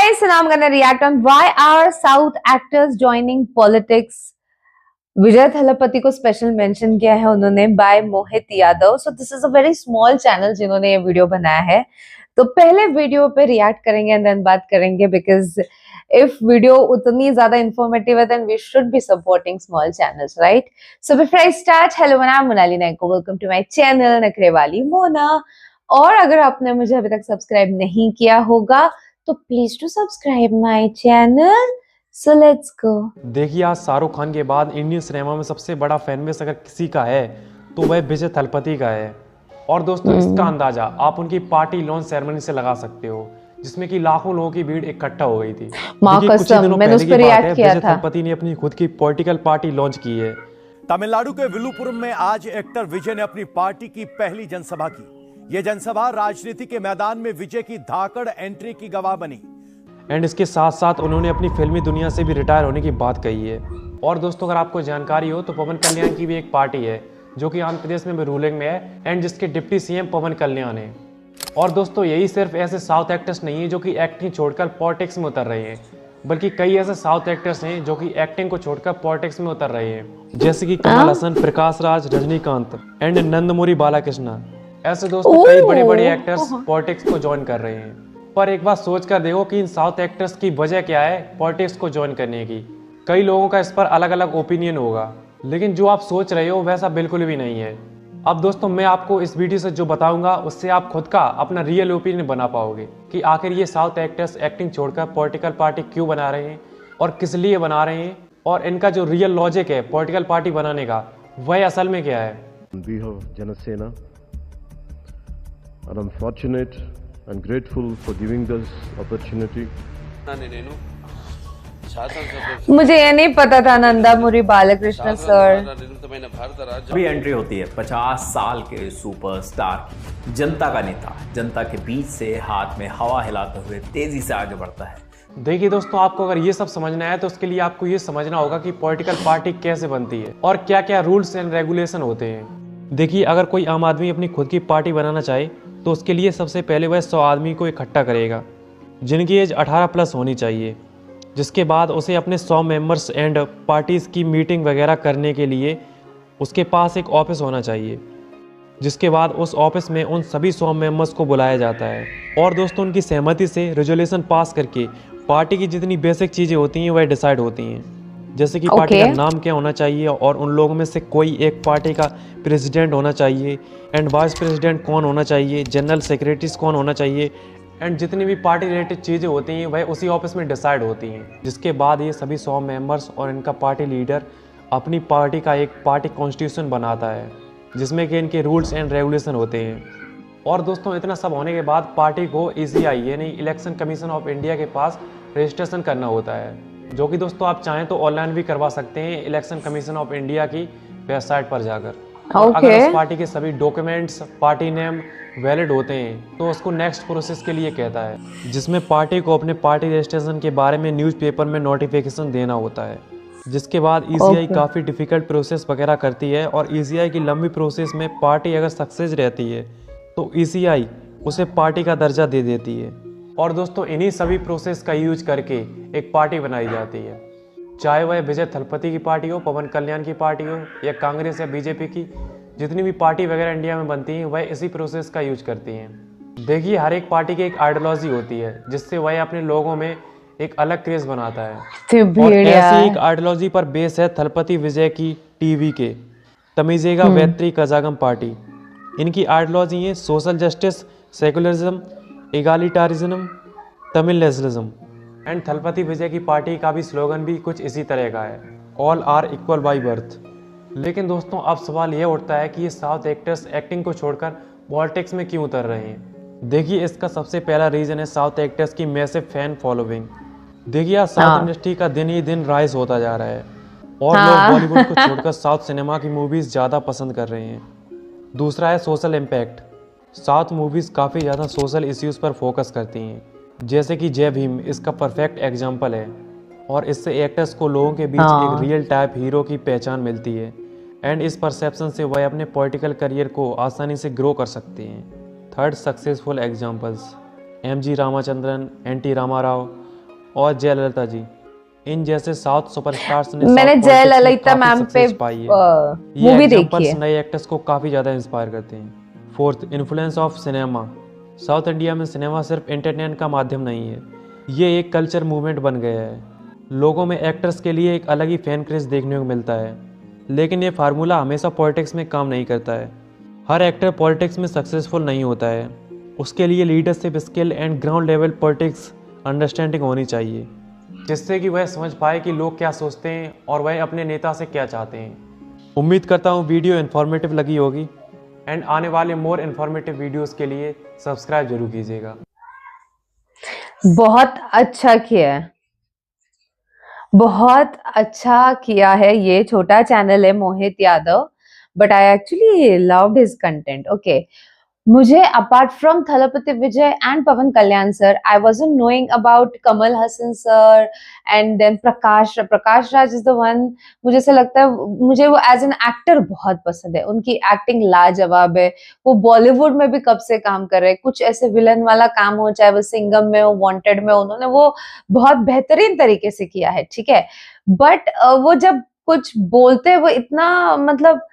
guys, so now I'm gonna react on why are South actors joining politics. विजय थलपति को special mention किया है उन्होंने by Mohit Yadav. So this is a very small channel जिन्होंने ये video बनाया है. तो पहले वीडियो पे रिएक्ट करेंगे एंड देन बात करेंगे बिकॉज इफ वीडियो उतनी ज्यादा इंफॉर्मेटिव है then we should be supporting small channels, right? So before I start, hello मैं Monali Nayako, welcome to my channel Nakhre Wali Mona. और अगर आपने मुझे अभी तक सब्सक्राइब नहीं किया होगा तो please to subscribe my channel. So let's go. देखिए, आज शाहरुख खान के बाद इंडियन सिनेमा में सबसे बड़ा फैन बेस अगर किसी का है तो वह विजय थलपति का है. और दोस्तों, इसका अंदाजा आप उनकी पार्टी लॉन्च सेरेमनी से लगा सकते हो, जिसमें कि लाखों लोगों की भीड़ इकट्ठा हो गई थी. कुछ दिनों पहले की बात है, विजय थलपति ने अपनी खुद की पॉलिटिकल पार्टी लॉन्च की है. तमिलनाडु के विलुपुरम में आज एक्टर विजय ने अपनी पार्टी की पहली जनसभा की. यह जनसभा राजनीति के मैदान में विजय की धाकड़ एंट्री की गवाह बनी. एंड इसके साथ साथ उन्होंने अपनी फिल्मी दुनिया से भी रिटायर होने की बात कही है. और दोस्तों, अगर आपको जानकारी हो तो पवन कल्याण की भी एक पार्टी है जो कि आंध्र प्रदेश में भी रूलिंग में है एंड जिसके डिप्टी सीएम पवन कल्याण है. और दोस्तों, यही सिर्फ ऐसे साउथ एक्टर्स नहीं है जो कि एक्टिंग छोड़कर पॉलिटिक्स में उतर रहे हैं, बल्कि कई ऐसे साउथ एक्टर्स हैं जो कि एक्टिंग को छोड़कर पॉलिटिक्स में उतर रहे हैं, जैसे कि कमल हसन, प्रकाश राज, रजनीकांत एंड नंदमुरी बालाकृष्णा. ऐसे दोस्तों कई बड़े बड़े एक्टर्स पॉलिटिक्स को ज्वाइन कर रहे हैं. पर एक बात सोच कर देखो कि इन साउथ एक्टर्स की वजह क्या है पॉलिटिक्स को ज्वाइन करने की. कई लोगों का इस पर अलग अलग ओपिनियन होगा, लेकिन जो आप सोच रहे हो वैसा बिल्कुल भी नहीं है. अब दोस्तों, मैं आपको इस वीडियो से जो बताऊंगा उससे आप खुद का अपना रियल ओपिनियन बना पाओगे कि आखिर ये साउथ एक्टर्स एक्टिंग छोड़कर पॉलिटिकल पार्टी क्यों बना रहे हैं और किस लिए बना रहे हैं, और इनका जो रियल लॉजिक है पॉलिटिकल पार्टी बनाने का वह असल में क्या है. We have Janasena, and I'm fortunate and grateful for giving this opportunity. मुझे ये नहीं पता था नंदामुरी बालकृष्ण सर. अभी एंट्री होती है 50 साल के सुपरस्टार की. जनता का नेता जनता के बीच से हाथ में हवा हिलाते हुए तेजी से आगे बढ़ता है. देखिए दोस्तों, आपको अगर ये सब समझना है तो उसके लिए आपको ये समझना होगा कि पॉलिटिकल पार्टी कैसे बनती है और क्या क्या रूल्स एंड रेगुलेशन होते हैं. देखिए, अगर कोई आम आदमी अपनी खुद की पार्टी बनाना चाहे तो उसके लिए सबसे पहले वह 100 आदमी को इकट्ठा करेगा जिनकी एज 18 प्लस होनी चाहिए. जिसके बाद उसे अपने 100 मेंबर्स एंड पार्टीज़ की मीटिंग वगैरह करने के लिए उसके पास एक ऑफिस होना चाहिए. जिसके बाद उस ऑफिस में उन सभी 100 मेंबर्स को बुलाया जाता है और दोस्तों उनकी सहमति से रेजोल्यूशन पास करके पार्टी की जितनी बेसिक चीज़ें होती हैं वह डिसाइड होती हैं. जैसे कि पार्टी का नाम क्या होना चाहिए और उन लोगों में से कोई एक पार्टी का प्रेसिडेंट होना चाहिए एंड वाइस प्रेसिडेंट कौन होना चाहिए, जनरल सेक्रेटरीज कौन होना चाहिए एंड जितनी भी पार्टी रिलेटेड चीज़ें होती हैं वह उसी ऑफिस में डिसाइड होती हैं. जिसके बाद ये सभी 100 मेंबर्स और इनका पार्टी लीडर अपनी पार्टी का एक पार्टी कॉन्स्टिट्यूशन बनाता है जिसमें कि इनके रूल्स एंड रेगुलेशन होते हैं. और दोस्तों, इतना सब होने के बाद पार्टी को ECI यानी इलेक्शन कमीशन ऑफ इंडिया के पास रजिस्ट्रेशन करना होता है, जो कि दोस्तों आप चाहें तो ऑनलाइन भी करवा सकते हैं इलेक्शन कमीशन ऑफ इंडिया की वेबसाइट पर जाकर. अगर उस पार्टी के सभी डॉक्यूमेंट्स, पार्टी नेम वैलिड होते हैं तो उसको नेक्स्ट प्रोसेस के लिए कहता है, जिसमें पार्टी को अपने पार्टी रजिस्ट्रेशन के बारे में न्यूज़पेपर में नोटिफिकेशन देना होता है. जिसके बाद ECI काफ़ी डिफ़िकल्ट प्रोसेस वगैरह करती है और ECI की लंबी प्रोसेस में पार्टी अगर सक्सेस रहती है तो ECI उसे पार्टी का दर्जा दे देती है. और दोस्तों, इन्हीं सभी प्रोसेस का यूज करके एक पार्टी बनाई जाती है, चाहे वह विजय थलपति की पार्टी हो, पवन कल्याण की पार्टी हो या कांग्रेस या बीजेपी की. जितनी भी पार्टी वगैरह इंडिया में बनती हैं वह इसी प्रोसेस का यूज करती हैं. देखिए, हर एक पार्टी की एक आइडियोलॉजी होती है जिससे वह अपने लोगों में एक अलग क्रेज बनाता है. और ऐसी एक आइडियोलॉजी पर बेस है थलपति विजय की टीवी के तमिजेगा वेत्री कजागम पार्टी. इनकी आइडियोलॉजी है social justice, secularism, egalitarianism, Tamil nationalism. And Thalapathy Vijay की पार्टी का भी स्लोगन भी कुछ इसी तरह का है, all are equal by birth. लेकिन दोस्तों, अब सवाल यह उठता है कि ये साउथ एक्टर्स एक्टिंग को छोड़कर पॉलिटिक्स में क्यों उतर रहे हैं. देखिए, इसका सबसे पहला रीज़न है साउथ एक्टर्स की मैसिव फैन फॉलोइंग. देखिए, आज साउथ इंडस्ट्री का दिन ही दिन राइज होता जा रहा है और लोग बॉलीवुड को छोड़कर साउथ सिनेमा की मूवीज़ ज़्यादा पसंद कर रहे हैं. दूसरा है सोशल इम्पैक्ट. साउथ मूवीज़ काफ़ी ज़्यादा सोशल इश्यूज़ पर फोकस करती हैं, जैसे कि जय भीम इसका परफेक्ट एग्जाम्पल है. और इससे एक्टर्स को लोगों के बीच एक रियल टाइप हीरो की पहचान मिलती है एंड इस परसेप्शन से वह अपने पॉलिटिकल करियर को आसानी से ग्रो कर सकते हैं. Third, successful examples. MG Ramachandran, NT Ramarao, और जयललिता जी, इन जैसे साउथ सुपरस्टार्स ने मैंने साउथ पॉलिटिक्स में जयललिता काफी मैम पे सक्सेस पाई है। ये मूवी देखी एग्जांपल्स है। नए एक्टर्स को काफ़ी ज़्यादा इंस्पायर करते हैं। Fourth, influence of cinema. South India में सिनेमा सिर्फ एंटरटेनमेंट का माध्यम नहीं है, ये एक कल्चर मूवमेंट बन गया है। लोगों में एक्टर्स के लिए एक अलग ही फैन क्रेज देखने को मिलता है। लेकिन ये फार्मूला हमेशा पॉलिटिक्स में काम नहीं करता है। हर एक्टर पॉलिटिक्स में सक्सेसफुल नहीं होता है। उसके लिए leadership skill and ground level politics understanding होनी चाहिए, जिससे कि वह समझ पाए कि लोग क्या सोचते हैं और वह अपने नेता से क्या चाहते हैं। उम्मीद करता हूँ वीडियो इन्फॉर्मेटिव लगी होगी एंड आने वाले मोर इन्फॉर्मेटिव वीडियोस के लिए सब्सक्राइब जरूर कीजिएगा। बहुत अच्छा किया है, बहुत अच्छा किया है। ये छोटा चैनल है Mohit Yadav, but I actually loved his content. Okay, मुझे apart from Thalapathy Vijay and Pawan Kalyan sir, I wasn't knowing about Kamal Haasan sir and then Prakash Raj is the one. मुझे ऐसा लगता है, मुझे वो एज एन एक्टर बहुत पसंद है, उनकी एक्टिंग लाजवाब है। वो बॉलीवुड में भी कब से काम कर रहे हैं, कुछ ऐसे विलन वाला काम हो, चाहे वो सिंघम में हो, वांटेड में, उन्होंने वो बहुत बेहतरीन तरीके से किया है, ठीक है। बट वो जब कुछ बोलते हैं वो इतना मतलब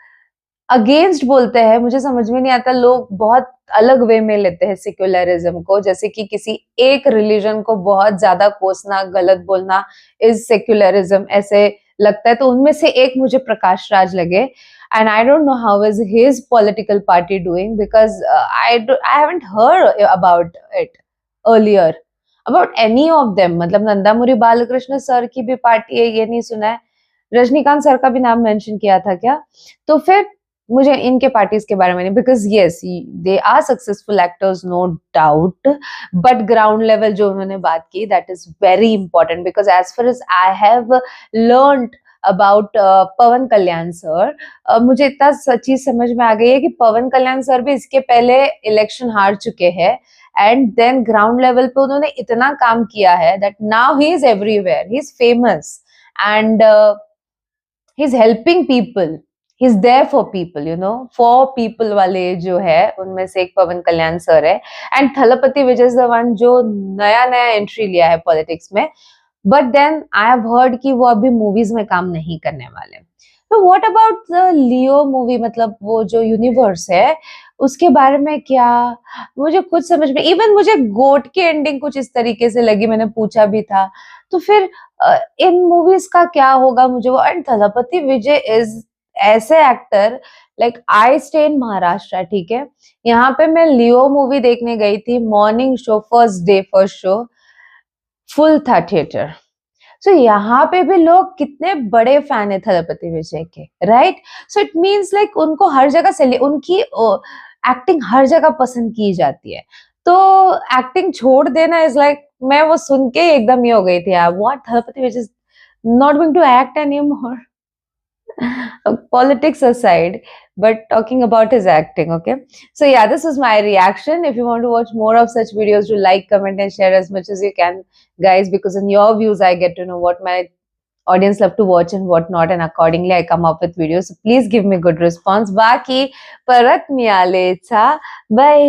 अगेंस्ट बोलते हैं, मुझे समझ में नहीं आता। लोग बहुत अलग वे में लेते हैं सेक्युलरिज्म को, जैसे कि किसी एक रिलीजन को बहुत ज्यादा कोसना, गलत बोलना इज सेक्युलरिज्म, ऐसे लगता है। तो उनमें से एक मुझे प्रकाश राज लगे, and I don't know how is his political party doing, because I haven't heard about it earlier, about any of them. मतलब नंदामुरी बालकृष्ण सर की भी पार्टी है, ये नहीं सुना है। रजनीकांत सर का भी नाम मेंशन किया था क्या? तो फिर मुझे इनके पार्टीज के बारे में नहीं, because yes they are successful actors, no doubt, but ground level जो उन्होंने बात की, that is very important. Because as far as I have learned about Pawan Kalyan sir, मुझे इतना चीज समझ में आ गई है कि पवन कल्याण सर भी इसके पहले इलेक्शन हार चुके हैं, एंड देन ग्राउंड लेवल पे उन्होंने इतना काम किया है that now he is everywhere, he is famous and he is helping people, he is there for people, you know, for people वाले जो है उनमें से एक पवन कल्याण सर है। एंड थलपति विजय वन जो नया नया एंट्री लिया है पॉलिटिक्स में, but then I have heard कि वो अभी मूवीज में काम नहीं करने वाले। तो what about the Leo movie, मतलब वो जो यूनिवर्स है उसके बारे में क्या, मुझे कुछ समझ में, इवन मुझे गोट की एंडिंग कुछ इस तरीके से लगी, मैंने पूछा भी था। तो फिर इन मूवीज का क्या होगा मुझे वो। एंड थलपति विजय इज ऐसे actor, like I stay in Maharashtra, ठीक है, यहाँ पे मैं लियो मूवी देखने गई थी, morning show, first day first show, full था थिएटर। सो यहाँ पे भी लोग कितने बड़े फैन है थलपति विजय के, right? So it means like उनको हर जगह से उनकी एक्टिंग हर जगह पसंद की जाती है। तो एक्टिंग छोड़ देना इज लाइक, मैं वो सुन के एकदम ये हो गई थी यार, what, Thalapathy Vijay is not going to act any more. Politics aside, but talking about his acting, okay? So yeah, this was my reaction. If you want to watch more of such videos, do like, comment and share as much as you can, guys, because in your views, I get to know what my audience love to watch and what not, and accordingly, I come up with videos. So please give me good response. Baki, parat miyale cha. Bye.